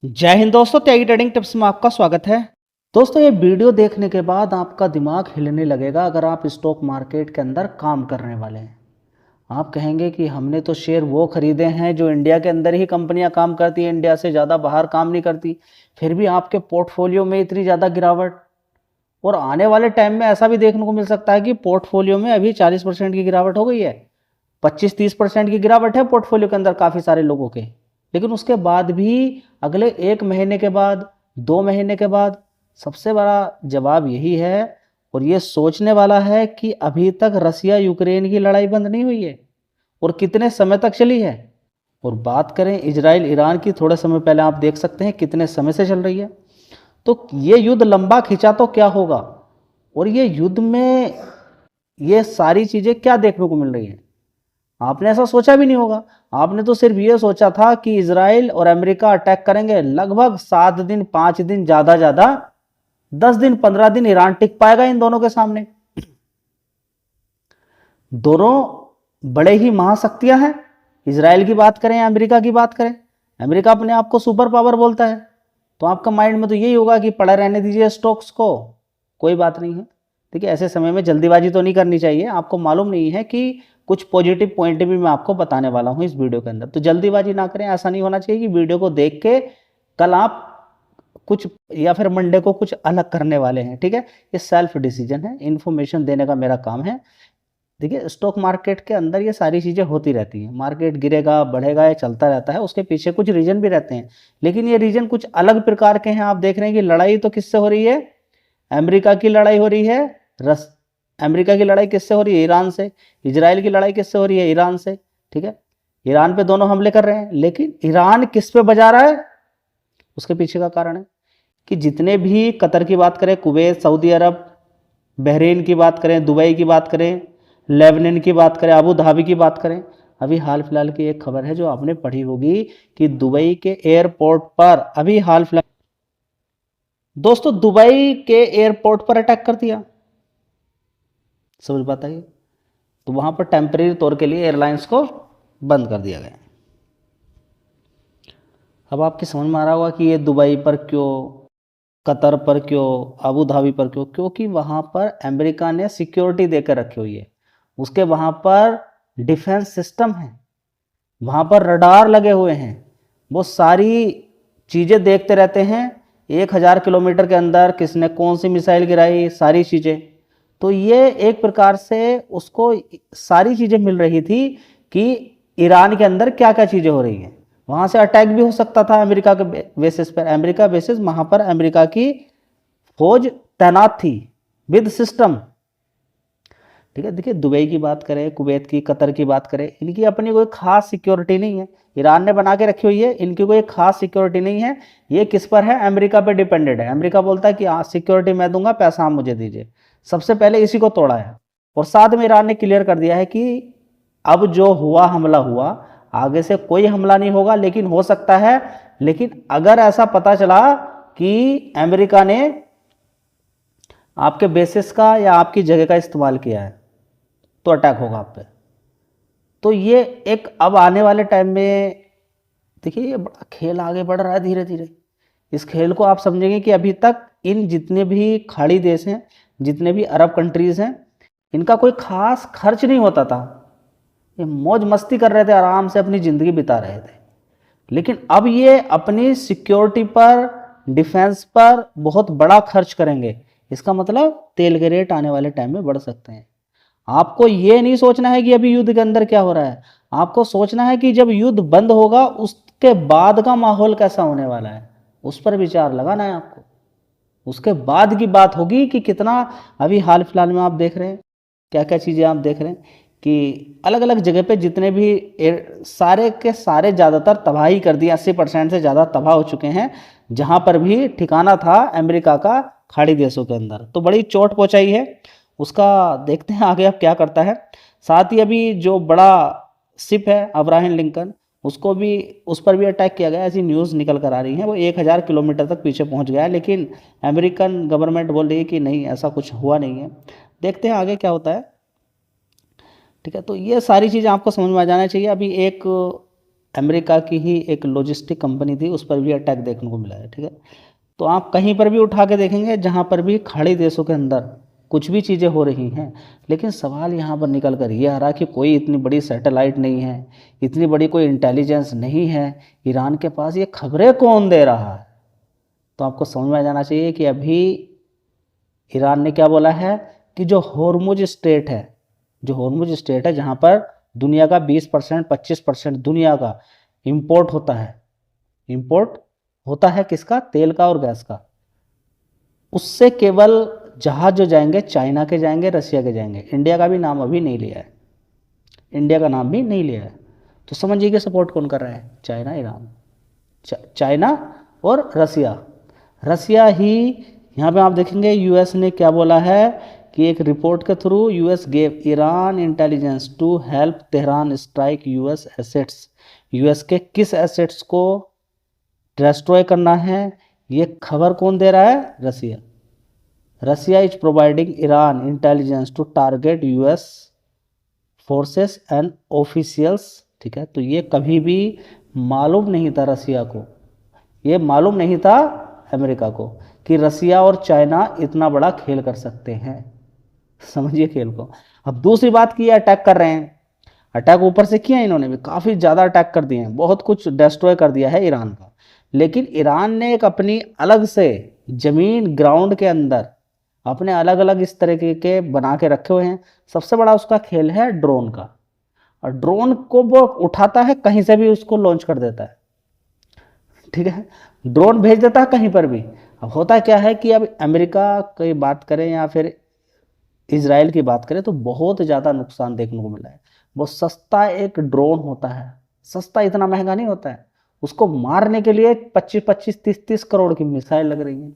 जय हिंद दोस्तों, त्यागी trading tips में आपका स्वागत है। दोस्तों, ये वीडियो देखने के बाद आपका दिमाग हिलने लगेगा अगर आप स्टॉक मार्केट के अंदर काम करने वाले हैं। आप कहेंगे कि हमने तो शेयर वो खरीदे हैं जो इंडिया के अंदर ही कंपनियां काम करती हैं, इंडिया से ज़्यादा बाहर काम नहीं करती, फिर भी आपके पोर्टफोलियो में इतनी ज़्यादा गिरावट। और आने वाले टाइम में ऐसा भी देखने को मिल सकता है कि पोर्टफोलियो में अभी 40% की गिरावट हो गई है, 25-30% की गिरावट है पोर्टफोलियो के अंदर काफ़ी सारे लोगों के। लेकिन उसके बाद भी अगले 1 महीने के बाद, 2 महीने के बाद, सबसे बड़ा जवाब यही है और ये सोचने वाला है कि अभी तक रसिया यूक्रेन की लड़ाई बंद नहीं हुई है और कितने समय तक चली है। और बात करें इजराइल ईरान की, थोड़े समय पहले आप देख सकते हैं कितने समय से चल रही है। तो ये युद्ध लंबा खिंचा तो क्या होगा, और ये युद्ध में ये सारी चीज़ें क्या देखने को मिल रही हैं, आपने ऐसा सोचा भी नहीं होगा। आपने तो सिर्फ ये सोचा था कि इजराइल और अमेरिका अटैक करेंगे, लगभग 7 दिन 5 दिन, ज़्यादा ज़्यादा 10 दिन 15 दिन ईरान टिक पाएगा इन दोनों के सामने। दोनों बड़े ही महाशक्तियां हैं। इजराइल की बात करें या अमेरिका की बात करें, अमेरिका अपने आप को सुपर पावर बोलता है, तो आपका माइंड में तो यही होगा कि पड़ा रहने दीजिए स्टॉक्स को, कोई बात नहीं है। देखिए, ऐसे समय में जल्दीबाजी तो नहीं करनी चाहिए। आपको मालूम नहीं है कि कुछ पॉजिटिव पॉइंट भी मैं आपको बताने वाला हूं इस वीडियो के अंदर, तो जल्दीबाजी ना करें। ऐसा नहीं होना चाहिए कि वीडियो को देख के कल आप कुछ या फिर मंडे को कुछ अलग करने वाले हैं। ठीक है, ये सेल्फ डिसीजन है, इन्फॉर्मेशन देने का मेरा काम है। देखिए, स्टॉक मार्केट के अंदर ये सारी चीज़ें होती रहती हैं। मार्केट गिरेगा बढ़ेगा, ये चलता रहता है, उसके पीछे कुछ रीजन भी रहते हैं, लेकिन ये रीजन कुछ अलग प्रकार के हैं। आप देख रहे हैं कि लड़ाई तो किससे हो रही है, अमेरिका की लड़ाई हो रही है। अमेरिका की लड़ाई किससे हो रही है, ईरान से। इजराइल की लड़ाई किससे हो रही है, ईरान से। ठीक है, ईरान पे दोनों हमले कर रहे हैं, लेकिन ईरान किस पे बजा रहा है, उसके पीछे का कारण है कि जितने भी, कतर की बात करें, कुवैत, सऊदी अरब, बहरीन की बात करें, दुबई की बात करें, लेबनान की बात करें, अबू धाबी की बात करें, अभी हाल फिलहाल की एक खबर है जो आपने पढ़ी होगी कि दुबई के एयरपोर्ट पर अभी हाल फिलहाल, दोस्तों, दुबई के एयरपोर्ट पर अटैक कर दिया। समझ बात है। तो वहां पर टेम्परेरी तौर के लिए एयरलाइंस को बंद कर दिया गया। अब आपकी समझ में आ रहा होगा कि ये दुबई पर क्यों, कतर पर क्यों, अबू धाबी पर क्यों। क्योंकि वहां पर अमेरिका ने सिक्योरिटी देकर रखी हुई है, उसके वहां पर डिफेंस सिस्टम है, वहां पर रडार लगे हुए हैं, वो सारी चीज़ें देखते रहते हैं। 1000 किलोमीटर के अंदर किसने कौन सी मिसाइल गिराई, सारी चीज़ें। तो ये एक प्रकार से उसको सारी चीज़ें मिल रही थी कि ईरान के अंदर क्या क्या चीज़ें हो रही हैं। वहाँ से अटैक भी हो सकता था अमेरिका के बेसिस पर, अमेरिका बेसिस, वहाँ पर अमेरिका की फौज तैनात थी विद सिस्टम। ठीक है, देखिए, दुबई की बात करें, कुवैत की, कतर की बात करें, इनकी अपनी कोई खास सिक्योरिटी नहीं है। ईरान ने बना के रखी हुई है, इनकी कोई खास सिक्योरिटी नहीं है। ये किस पर है, अमेरिका पे डिपेंडेड है। अमेरिका बोलता है कि हाँ, सिक्योरिटी मैं दूंगा, पैसा आप मुझे दीजिए। सबसे पहले इसी को तोड़ा है। और साथ में ईरान ने क्लियर कर दिया है कि अब जो हुआ, हमला हुआ, आगे से कोई हमला नहीं होगा, लेकिन हो सकता है, लेकिन अगर ऐसा पता चला कि अमेरिका ने आपके बेसिस का या आपकी जगह का इस्तेमाल किया है, तो अटैक होगा आप पे। तो ये एक अब आने वाले टाइम में, देखिए, ये बड़ा खेल आगे बढ़ रहा है धीरे धीरे। इस खेल को आप समझेंगे कि अभी तक इन जितने भी खाड़ी देश हैं, जितने भी अरब कंट्रीज हैं, इनका कोई खास खर्च नहीं होता था। ये मौज मस्ती कर रहे थे, आराम से अपनी ज़िंदगी बिता रहे थे। लेकिन अब ये अपनी सिक्योरिटी पर, डिफेंस पर बहुत बड़ा खर्च करेंगे। इसका मतलब तेल के रेट आने वाले टाइम में बढ़ सकते हैं। आपको ये नहीं सोचना है कि अभी युद्ध के अंदर क्या हो रहा है, आपको सोचना है कि जब युद्ध बंद होगा उसके बाद का माहौल कैसा होने वाला है, उस पर विचार लगाना है आपको। उसके बाद की बात होगी कि कितना, अभी हाल फिलहाल में आप देख रहे हैं क्या क्या चीज़ें आप देख रहे हैं कि अलग अलग जगह पे जितने भी सारे के सारे ज़्यादातर तबाही कर दिए, 80% से ज़्यादा तबाह हो चुके हैं, जहाँ पर भी ठिकाना था अमेरिका का खाड़ी देशों के अंदर। तो बड़ी चोट पहुँचाई है, उसका देखते हैं आगे अब क्या करता है। साथ ही अभी जो बड़ा शिप है अब्राहम लिंकन, उसको भी, उस पर भी अटैक किया गया, ऐसी न्यूज़ निकल कर आ रही है। वो 1000 किलोमीटर तक पीछे पहुंच गया है, लेकिन अमेरिकन गवर्नमेंट बोल रही है कि नहीं, ऐसा कुछ हुआ नहीं है। देखते हैं आगे क्या होता है। ठीक है, तो ये सारी चीज़ें आपको समझ में आ जाना चाहिए। अभी एक अमेरिका की ही एक लॉजिस्टिक कंपनी थी, उस पर भी अटैक देखने को मिला है। ठीक है, तो आप कहीं पर भी उठा के देखेंगे जहाँ पर भी खाड़ी देशों के अंदर कुछ भी चीज़ें हो रही हैं, लेकिन सवाल यहाँ पर निकल कर ये आ रहा कि कोई इतनी बड़ी सैटेलाइट नहीं है, इतनी बड़ी कोई इंटेलिजेंस नहीं है ईरान के पास, ये खबरें कौन दे रहा है? तो आपको समझ में आ जाना चाहिए कि अभी ईरान ने क्या बोला है कि जो हॉर्मुज स्ट्रेट है, जहाँ पर दुनिया का 20% 25% दुनिया का इंपोर्ट होता है, किसका? तेल का और गैस का। उससे केवल जहाज जो जाएंगे चाइना के जाएंगे, रसिया के जाएंगे। इंडिया का भी नाम अभी नहीं लिया है, तो समझिए कि सपोर्ट कौन कर रहा है? चाइना, ईरान, चाइना और रसिया ही। यहाँ पे आप देखेंगे यूएस ने क्या बोला है कि एक रिपोर्ट के through US gave Iran intelligence to help Tehran strike US assets. US के किस एसेट्स को डिस्ट्रॉय करना है, ये खबर कौन दे रहा है? Russia is providing Iran intelligence to target US forces and officials. ठीक है, तो ये कभी भी मालूम नहीं था रसिया को, ये मालूम नहीं था अमेरिका को कि रसिया और चाइना इतना बड़ा खेल कर सकते हैं। समझिए खेल को। अब दूसरी बात की अटैक कर रहे हैं, अटैक ऊपर से किया इन्होंने भी, काफ़ी ज़्यादा अटैक कर दिए हैं, बहुत कुछ डिस्ट्रॉय कर दिया है ईरान का। लेकिन ईरान ने एक अपनी अलग से जमीन, ग्राउंड के अंदर अपने अलग अलग इस तरीके के बना के रखे हुए हैं। सबसे बड़ा उसका खेल है ड्रोन का, और ड्रोन को वो उठाता है कहीं से भी उसको लॉन्च कर देता है। ठीक है, ड्रोन भेज देता है कहीं पर भी। अब होता क्या है कि अब अमेरिका की बात करें या फिर इजराइल की बात करें तो बहुत ज़्यादा नुकसान देखने को मिला है। वो सस्ता एक ड्रोन होता है, सस्ता, इतना महंगा नहीं होता है, उसको मारने के लिए 25-25 30-30 करोड़ की मिसाइल लग रही है।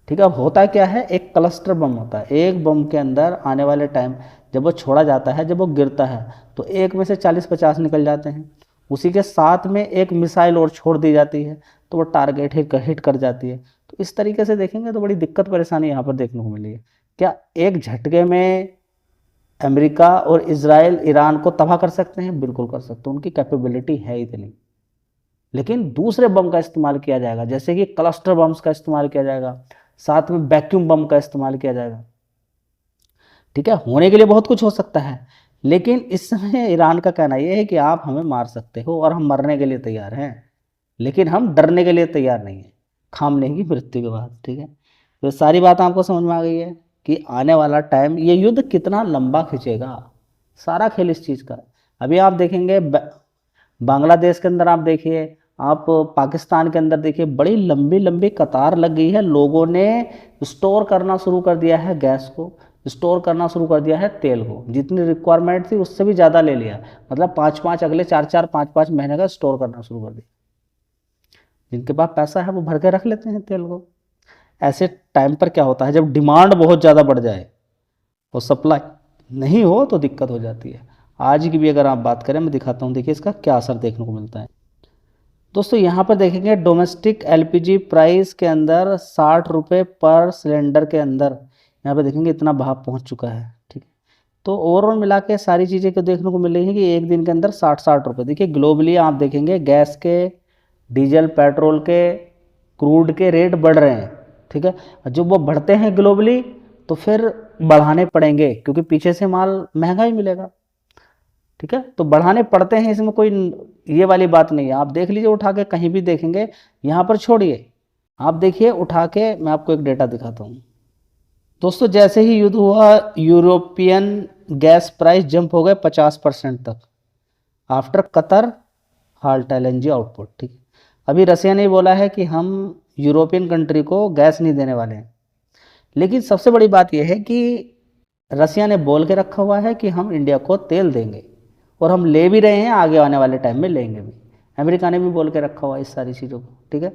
ठीक है, अब होता क्या है, एक क्लस्टर बम होता है, एक बम के अंदर आने वाले टाइम जब वो छोड़ा जाता है, जब वो गिरता है तो एक में से 40-50 निकल जाते हैं, उसी के साथ में एक मिसाइल और छोड़ दी जाती है तो वो टारगेट हिट कर जाती है। तो इस तरीके से देखेंगे तो बड़ी दिक्कत परेशानी यहाँ पर देखने को मिली है। क्या एक झटके में अमेरिका और इजराइल ईरान को तबाह कर सकते हैं? बिल्कुल कर सकते हैं, उनकी कैपेबिलिटी है इतनी। लेकिन दूसरे बम का इस्तेमाल किया जाएगा, जैसे कि क्लस्टर बम्स का इस्तेमाल किया जाएगा, साथ में वैक्यूम बम का इस्तेमाल किया जाएगा। ठीक है, होने के लिए बहुत कुछ हो सकता है, लेकिन इस समय ईरान का कहना यह है कि आप हमें मार सकते हो और हम मरने के लिए तैयार हैं, लेकिन हम डरने के लिए तैयार नहीं हैं खामने की मृत्यु के बाद। ठीक है, तो सारी बात आपको समझ में आ गई है कि आने वाला टाइम ये युद्ध कितना लंबा खिंचेगा, सारा खेल इस चीज़ का। अभी आप देखेंगे बांग्लादेश के अंदर, आप देखिए, आप पाकिस्तान के अंदर देखिए, बड़ी लंबी लंबी कतार लग गई है, लोगों ने स्टोर करना शुरू कर दिया है गैस को, स्टोर करना शुरू कर दिया है तेल को, जितनी रिक्वायरमेंट थी उससे भी ज़्यादा ले लिया, मतलब 5-5 अगले 4-4 5-5 महीने का स्टोर करना शुरू कर दिया। जिनके पास पैसा है वो भर के रख लेते हैं तेल को। ऐसे टाइम पर क्या होता है, जब डिमांड बहुत ज़्यादा बढ़ जाए और सप्लाई नहीं हो तो दिक्कत हो जाती है। आज की भी अगर आप बात करें, मैं दिखाता हूँ, देखिए इसका क्या असर देखने को मिलता है। दोस्तों यहाँ पर देखेंगे डोमेस्टिक एलपीजी प्राइस के अंदर 60 रुपये पर सिलेंडर के अंदर, यहाँ पे देखेंगे इतना भाव पहुँच चुका है। ठीक है, तो ओवरऑल मिला के सारी चीज़ें को देखने को मिल रही है कि एक दिन के अंदर 60 रुपये। देखिए ग्लोबली आप देखेंगे गैस के, डीजल, पेट्रोल के, क्रूड के रेट बढ़ रहे हैं। ठीक है, जब वो बढ़ते हैं ग्लोबली तो फिर बढ़ाने पड़ेंगे, क्योंकि पीछे से माल महंगा ही मिलेगा। ठीक है, तो बढ़ाने पड़ते हैं, इसमें कोई ये वाली बात नहीं है। आप देख लीजिए, उठा के कहीं भी देखेंगे, यहाँ पर छोड़िए, आप देखिए उठा के, मैं आपको एक डेटा दिखाता हूँ। दोस्तों जैसे ही युद्ध हुआ, यूरोपियन गैस प्राइस जंप हो गए 50% तक after Qatar halt LNG output. ठीक है, अभी रसिया ने बोला है कि हम यूरोपियन कंट्री को गैस नहीं देने वाले हैं, लेकिन सबसे बड़ी बात यह है कि रसिया ने बोल के रखा हुआ है कि हम इंडिया को तेल देंगे, और हम ले भी रहे हैं, आगे आने वाले टाइम में लेंगे भी। अमेरिका ने भी बोल के रखा हुआ है इस सारी चीज़ों को। ठीक है,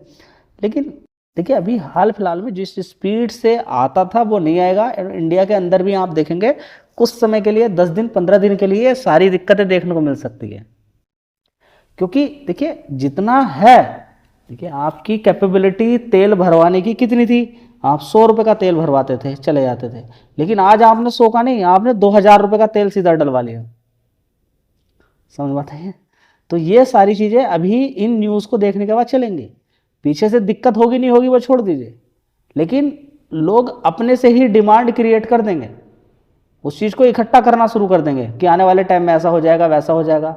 लेकिन देखिए अभी हाल फिलहाल में जिस स्पीड से आता था वो नहीं आएगा। इंडिया के अंदर भी आप देखेंगे कुछ समय के लिए, 10 दिन 15 दिन के लिए सारी दिक्कतें देखने को मिल सकती है, क्योंकि देखिए जितना है, देखिए आपकी कैपेबिलिटी तेल भरवाने की कितनी थी, आप 100 रुपये का तेल भरवाते थे, चले जाते थे, लेकिन आज आपने 100 का नहीं, आपने 2000 रुपये का तेल सीधा डलवा लिया। समझ बात है? तो ये सारी चीज़ें अभी इन न्यूज़ को देखने के बाद चलेंगी। पीछे से दिक्कत होगी नहीं होगी वो छोड़ दीजिए, लेकिन लोग अपने से ही डिमांड क्रिएट कर देंगे, उस चीज़ को इकट्ठा करना शुरू कर देंगे कि आने वाले टाइम में ऐसा हो जाएगा वैसा हो जाएगा।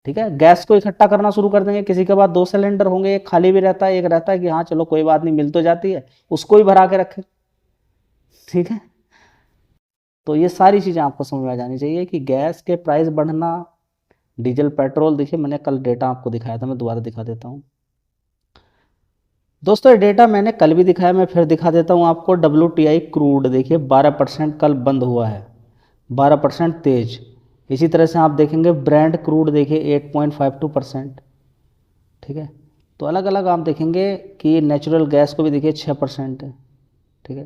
ठीक है, गैस को इकट्ठा करना शुरू कर देंगे, किसी के पास 2 सिलेंडर होंगे, एक खाली भी रहता है, एक रहता है कि हाँ चलो कोई बात नहीं मिल तो जाती है, उसको ही भरा के रखें। ठीक है, तो ये सारी चीज़ें आपको समझ में आ जानी चाहिए कि गैस के प्राइस बढ़ना, डीजल पेट्रोल, देखिए मैंने कल डेटा आपको दिखाया था, मैं दोबारा दिखा देता हूँ दोस्तों। ये डेटा मैंने कल भी दिखाया, मैं फिर दिखा देता हूँ आपको। WTI क्रूड देखिए 12% कल बंद हुआ है, 12% तेज। इसी तरह से आप देखेंगे ब्रेंट क्रूड देखिए 8.52%। ठीक है, तो अलग अलग आप देखेंगे कि नेचुरल गैस को भी देखिए 6% है। ठीक है,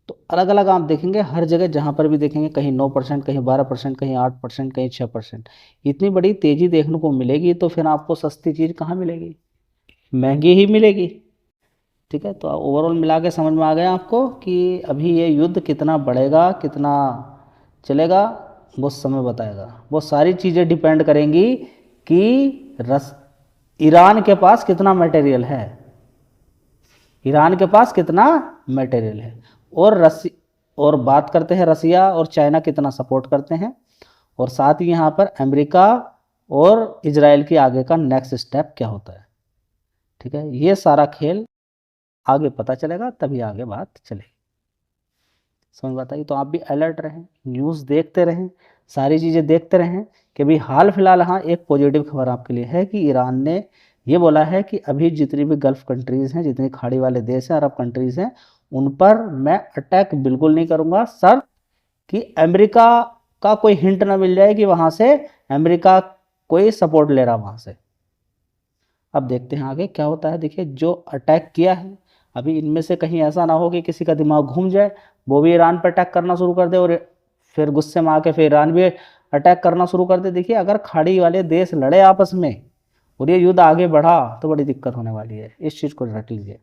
तो अलग अलग आप देखेंगे हर जगह, जहाँ पर भी देखेंगे कहीं 9%, कहीं 12%, कहीं 8%, कहीं 6%। इतनी बड़ी तेज़ी देखने को मिलेगी तो फिर आपको सस्ती चीज़ कहाँ मिलेगी, महंगी ही मिलेगी। ठीक है, तो ओवरऑल मिला के समझ में आ गया आपको कि अभी ये युद्ध कितना बढ़ेगा, कितना चलेगा, वो समय बताएगा। वो सारी चीज़ें डिपेंड करेंगी कि ईरान के पास कितना मटेरियल है, ईरान के पास कितना मटेरियल है, और बात करते हैं रसिया और चाइना कितना सपोर्ट करते हैं, और साथ ही यहाँ पर अमेरिका और इजराइल की आगे का नेक्स्ट स्टेप क्या होता है। ठीक है, ये सारा खेल आगे पता चलेगा, तभी आगे बात चलेगी। समझ बात आई? तो आप भी अलर्ट रहें, न्यूज़ देखते रहें, सारी चीज़ें देखते रहें कि भाई हाल फिलहाल हाँ एक पॉजिटिव खबर आपके लिए है कि ईरान ने ये बोला है कि अभी जितनी भी गल्फ़ कंट्रीज़ हैं, जितनी खाड़ी वाले देश हैं, अरब कंट्रीज़ हैं, उन पर मैं अटैक बिल्कुल नहीं करूँगा, शर्त कि अमेरिका का कोई हिंट ना मिल जाए कि वहाँ से अमेरिका कोई सपोर्ट ले रहा वहाँ से। अब देखते हैं आगे क्या होता है। देखिए जो अटैक किया है, अभी इनमें से कहीं ऐसा ना हो कि किसी का दिमाग घूम जाए, वो भी ईरान पर अटैक करना शुरू कर दे और फिर गुस्से में आके फिर ईरान भी अटैक करना शुरू कर दे। देखिए अगर खाड़ी वाले देश लड़े आपस में और ये युद्ध आगे बढ़ा तो बड़ी दिक्कत होने वाली है, इस चीज़ को रट लीजिए।